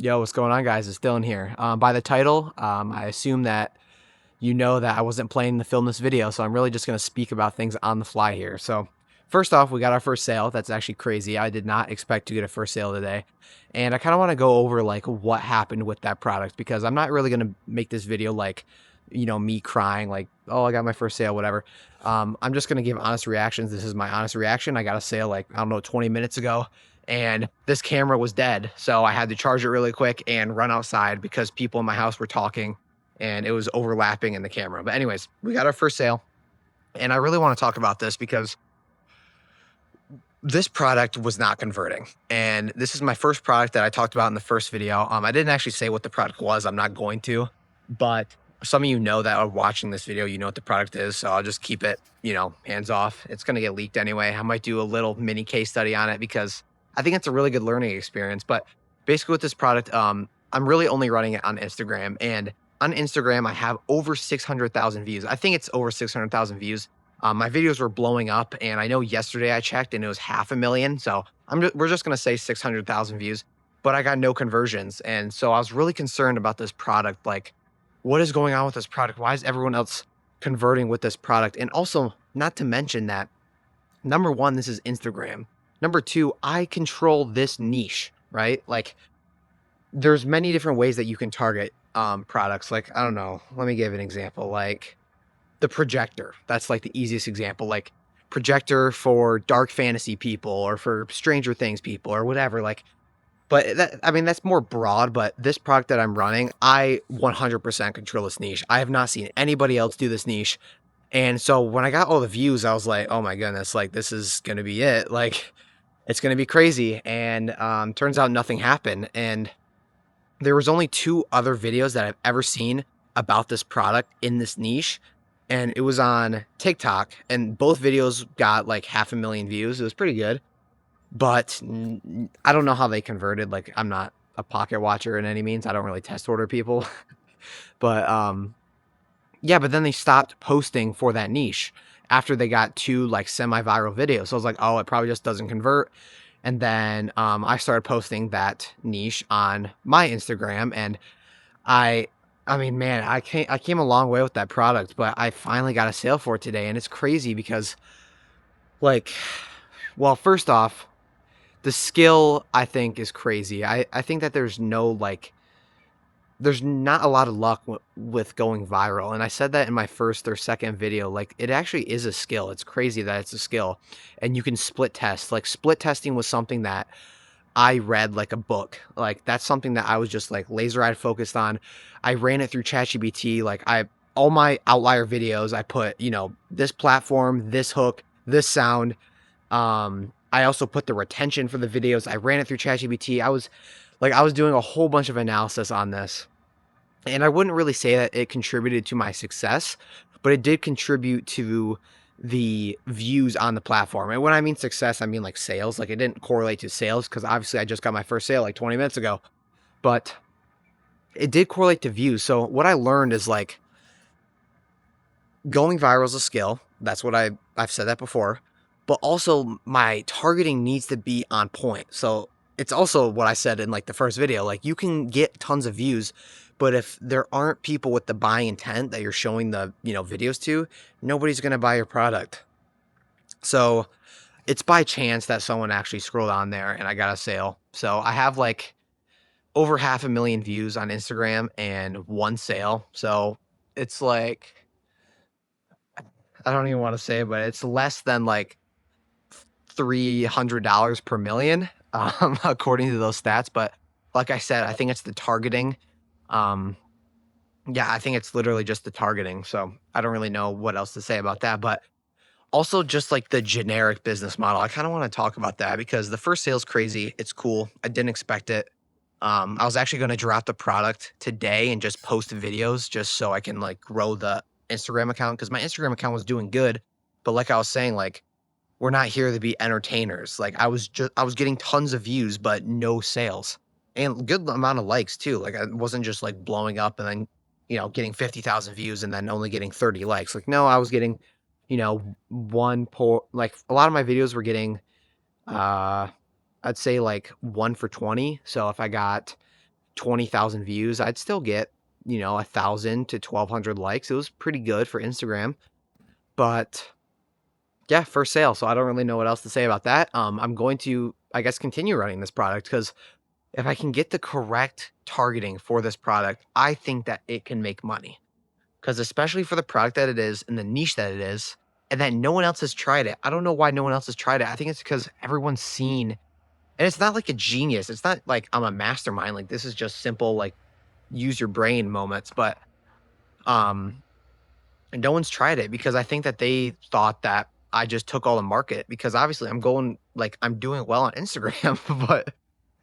Yo, what's going on, guys? It's Dylan here. By the title, I assume that you know that I wasn't planning to film this video, so I'm really just going to speak about things on the fly here. So, first off, we got our first sale. That's actually crazy. I did not expect to get a first sale today. And I kind of want to go over like what happened with that product because I'm not really going to make this video like, me crying like, oh, I got my first sale, whatever. I'm just going to give honest reactions. This is my honest reaction. I got a sale like, I don't know, 20 minutes ago, and this camera was dead. So I had to charge it really quick and run outside because people in my house were talking and it was overlapping in the camera. But anyways, we got our first sale, and I really want to talk about this because this product was not converting. And this is my first product that I talked about in the first video. I didn't actually say what the product was. I'm not going to, but some of you know that are watching this video, you know what the product is. So I'll just keep it, hands off. It's going to get leaked anyway. I might do a little mini case study on it because I think it's a really good learning experience. But basically with this product, I'm really only running it on Instagram, and on Instagram, I have over 600,000 views. I think it's over 600,000 views. My videos were blowing up, and I know yesterday I checked and it was 500,000. So we're just gonna say 600,000 views, but I got no conversions, and so I was really concerned about this product. Like, what is going on with this product? Why is everyone else converting with this product? And also, not to mention that number one, this is Instagram. Number two, I control this niche, right? Like, there's many different ways that you can target products. Like, I don't know, let me give an example. Like the projector. That's like the easiest example. Like projector for dark fantasy people or for Stranger Things people or whatever. Like, but that, I mean, that's more broad. But this product that I'm running, I 100% control this niche. I have not seen anybody else do this niche. And so when I got all the views, I was like, oh my goodness, like this is gonna be it. Like it's gonna be crazy. And turns out nothing happened. And there was only two other videos that I've ever seen about this product in this niche, and it was on TikTok, and both videos got like 500,000 views. It was pretty good, but I don't know how they converted. Like, I'm not a pocket watcher in any means. I don't really test order people, but yeah. But then they stopped posting for that niche after they got two like semi-viral videos. So I was like, oh, it probably just doesn't convert. And then I started posting that niche on my Instagram, and I I mean, man, I came a long way with that product, but I finally got a sale for it today, and it's crazy because like, well, first off, the skill I think is crazy. I think that there's not a lot of luck with going viral. And I said that in my first or second video. Like, it actually is a skill. It's crazy that it's a skill. And you can split test. Like, split testing was something that I read like a book. Like, that's something that I was just like laser eyed focused on. I ran it through ChatGPT. Like, all my outlier videos, I put, this platform, this hook, this sound. I also put the retention for the videos. I ran it through ChatGPT. I was doing a whole bunch of analysis on this. And I wouldn't really say that it contributed to my success, but it did contribute to the views on the platform. And when I mean success, I mean like sales. Like, it didn't correlate to sales because obviously I just got my first sale like 20 minutes ago, but it did correlate to views. So what I learned is like going viral is a skill. That's what I've said that before, but also my targeting needs to be on point. So it's also what I said in like the first video. Like, you can get tons of views, but if there aren't people with the buying intent that you're showing the, videos to, nobody's going to buy your product. So it's by chance that someone actually scrolled on there and I got a sale. So I have like over 500,000 views on Instagram and one sale. So it's like, I don't even want to say it, but it's less than like $300 per million, according to those stats. But like I said, I think it's the targeting. Um, yeah, I think it's literally just the targeting. So I don't really know what else to say about that. But also just like the generic business model, I kind of want to talk about that because the first sale's crazy. It's cool. I didn't expect it. I was actually going to drop the product today and just post videos just so I can like grow the Instagram account because my Instagram account was doing good. But like I was saying, like, we're not here to be entertainers. Like, I was getting tons of views, but no sales, and good amount of likes too. Like, I wasn't just like blowing up and then, getting 50,000 views and then only getting 30 likes. Like, no, I was getting, like a lot of my videos were getting, uh, I'd say like 1 for 20. So if I got 20,000 views, I'd still get, 1,000 to 1,200 likes. It was pretty good for Instagram, but yeah, first sale. So I don't really know what else to say about that. I'm going to, I guess, continue running this product because if I can get the correct targeting for this product, I think that it can make money. Because especially for the product that it is and the niche that it is, and that no one else has tried it. I don't know why no one else has tried it. I think it's because everyone's seen, and it's not like a genius. It's not like I'm a mastermind. Like this is just simple, like use your brain moments. But um, and no one's tried it because I think that they thought that I just took all the market because obviously I'm doing well on Instagram. But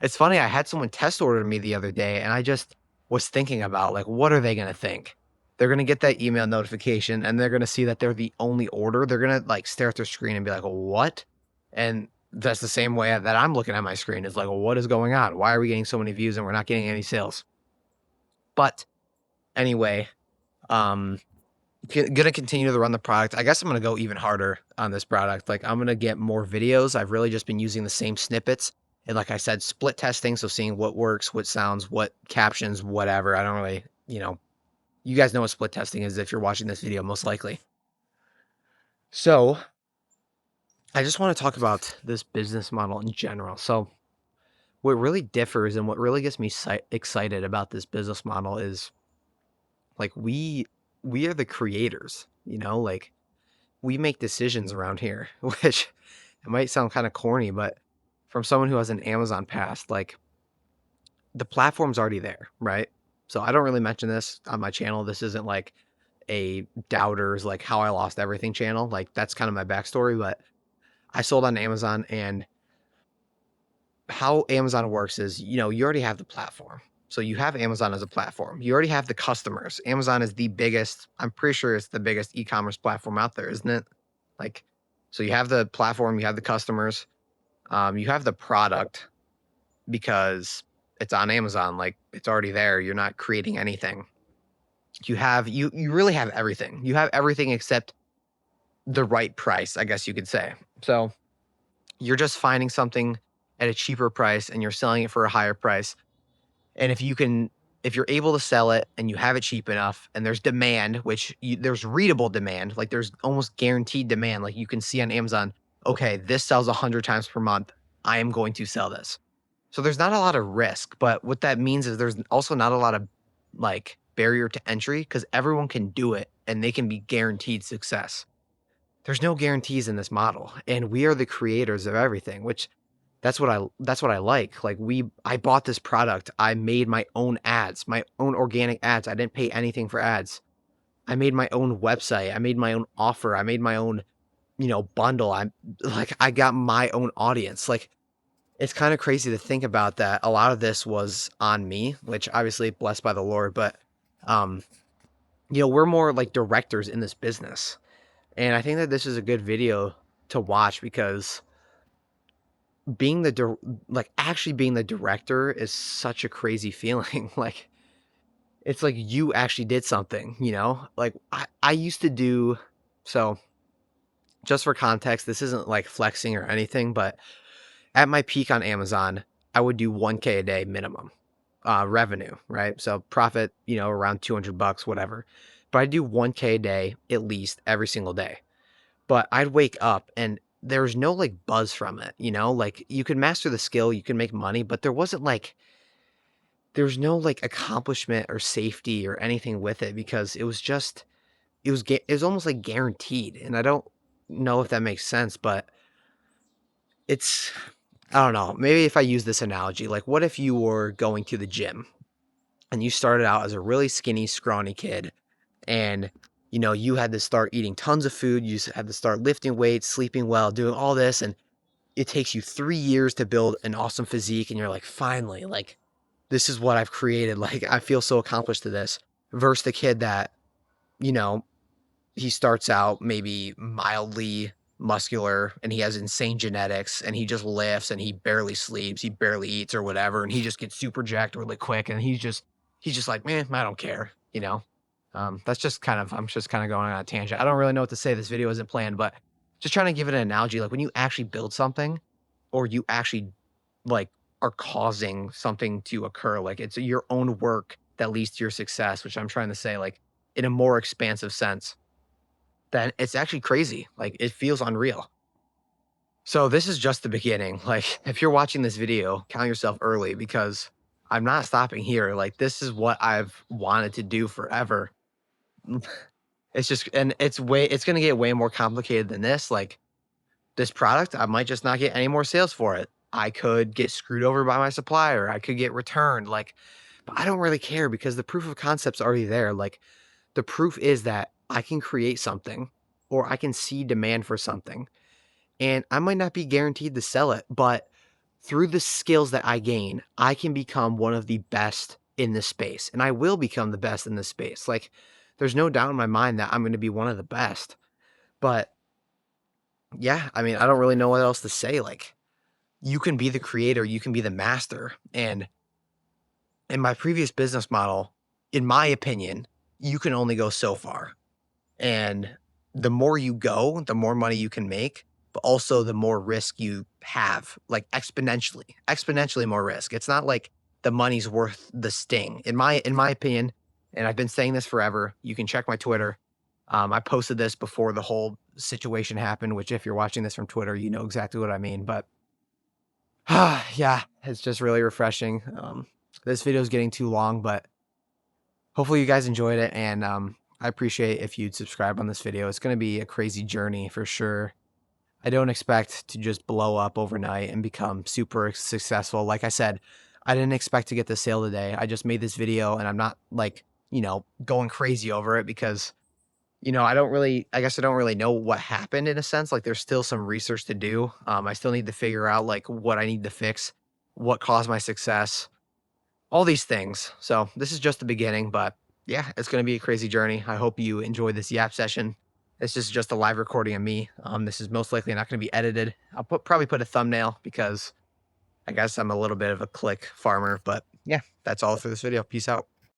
it's funny, I had someone test order me the other day and I just was thinking about like, what are they going to think? They're going to get that email notification and they're going to see that they're the only order. They're going to like stare at their screen and be like, what? And that's the same way that I'm looking at my screen. It's like, well, what is going on? Why are we getting so many views and we're not getting any sales? But anyway, um, gonna continue to run the product. I guess I'm gonna go even harder on this product. Like I'm gonna get more videos. I've really just been using the same snippets. And like I said, split testing. So seeing what works, what sounds, what captions, whatever. I don't really, you guys know what split testing is if you're watching this video, most likely. So I just want to talk about this business model in general. So what really differs and what really gets me excited about this business model is like we are the creators, like we make decisions around here, which it might sound kind of corny, but from someone who has an Amazon past, like the platform's already there, right? So I don't really mention this on my channel. This isn't like a doubters, like how I lost everything channel. Like that's kind of my backstory, but I sold on Amazon and how Amazon works is, you already have the platform. So you have Amazon as a platform. You already have the customers. Amazon is the biggest, I'm pretty sure it's the biggest e-commerce platform out there, isn't it? Like, so you have the platform, you have the customers, you have the product because it's on Amazon. Like it's already there. You're not creating anything. You really have everything. You have everything except the right price, I guess you could say. So you're just finding something at a cheaper price and you're selling it for a higher price. And if you're able to sell it and you have it cheap enough and there's demand, there's readable demand, like there's almost guaranteed demand. Like you can see on Amazon, okay, this sells 100 times per month. I am going to sell this. So there's not a lot of risk, but what that means is there's also not a lot of like barrier to entry because everyone can do it and they can be guaranteed success. There's no guarantees in this model, and we are the creators of everything, which that's what I like. Like I bought this product. I made my own ads, my own organic ads. I didn't pay anything for ads. I made my own website. I made my own offer. I made my own, bundle. I got my own audience. Like it's kind of crazy to think about that. A lot of this was on me, which obviously blessed by the Lord, but um, we're more like directors in this business. And I think that this is a good video to watch because actually being the director is such a crazy feeling. Like it's like you actually did something, like I used to do. So just for context, this isn't like flexing or anything, but at my peak on Amazon, I would do 1K a day minimum revenue, right? So profit, around $200, whatever. But I do 1K a day at least every single day. But I'd wake up and there's no like buzz from it, like you could master the skill, you can make money, but there's no like accomplishment or safety or anything with it because it was almost like guaranteed. And I don't know if that makes sense, but it's, I don't know. Maybe if I use this analogy, like what if you were going to the gym and you started out as a really skinny, scrawny kid and you had to start eating tons of food. You had to start lifting weights, sleeping well, doing all this. And it takes you 3 years to build an awesome physique. And you're like, finally, like, this is what I've created. Like, I feel so accomplished to this versus the kid that, you know, he starts out maybe mildly muscular and he has insane genetics and he just lifts and he barely sleeps, he barely eats or whatever. And he just gets super jacked really quick. And he's just like, man, I don't care. I'm just kind of going on a tangent. I don't really know what to say. This video isn't planned, but just trying to give it an analogy. Like when you actually build something or you actually like are causing something to occur. Like it's your own work that leads to your success, which I'm trying to say, like in a more expansive sense, then it's actually crazy. Like it feels unreal. So this is just the beginning. Like if you're watching this video, count yourself early because I'm not stopping here. Like this is what I've wanted to do forever. It's just, and it's going to get way more complicated than this. Like this product, I might just not get any more sales for it. I could get screwed over by my supplier. I could get returned. Like, but I don't really care because the proof of concept's already there. Like the proof is that I can create something or I can see demand for something and I might not be guaranteed to sell it, but through the skills that I gain, I can become one of the best in this space and I will become the best in this space. Like there's no doubt in my mind that I'm going to be one of the best. But yeah, I mean, I don't really know what else to say. Like you can be the creator, you can be the master. And in my previous business model, in my opinion, you can only go so far. And the more you go, the more money you can make, but also the more risk you have, like exponentially more risk. It's not like the money's worth the sting. In my opinion, and I've been saying this forever, you can check my Twitter. I posted this before the whole situation happened, which if you're watching this from Twitter, you know exactly what I mean. But yeah, it's just really refreshing. This video is getting too long, but hopefully you guys enjoyed it. And I appreciate if you'd subscribe on this video. It's going to be a crazy journey for sure. I don't expect to just blow up overnight and become super successful. Like I said, I didn't expect to get the sale today. I just made this video and I'm not like, going crazy over it because, I guess I don't really know what happened in a sense. Like there's still some research to do. I still need to figure out like what I need to fix, what caused my success, all these things. So this is just the beginning, but yeah, it's going to be a crazy journey. I hope you enjoyed this yap session. This is just a live recording of me. This is most likely not going to be edited. I'll probably put a thumbnail because I guess I'm a little bit of a click farmer, but yeah, that's all for this video. Peace out.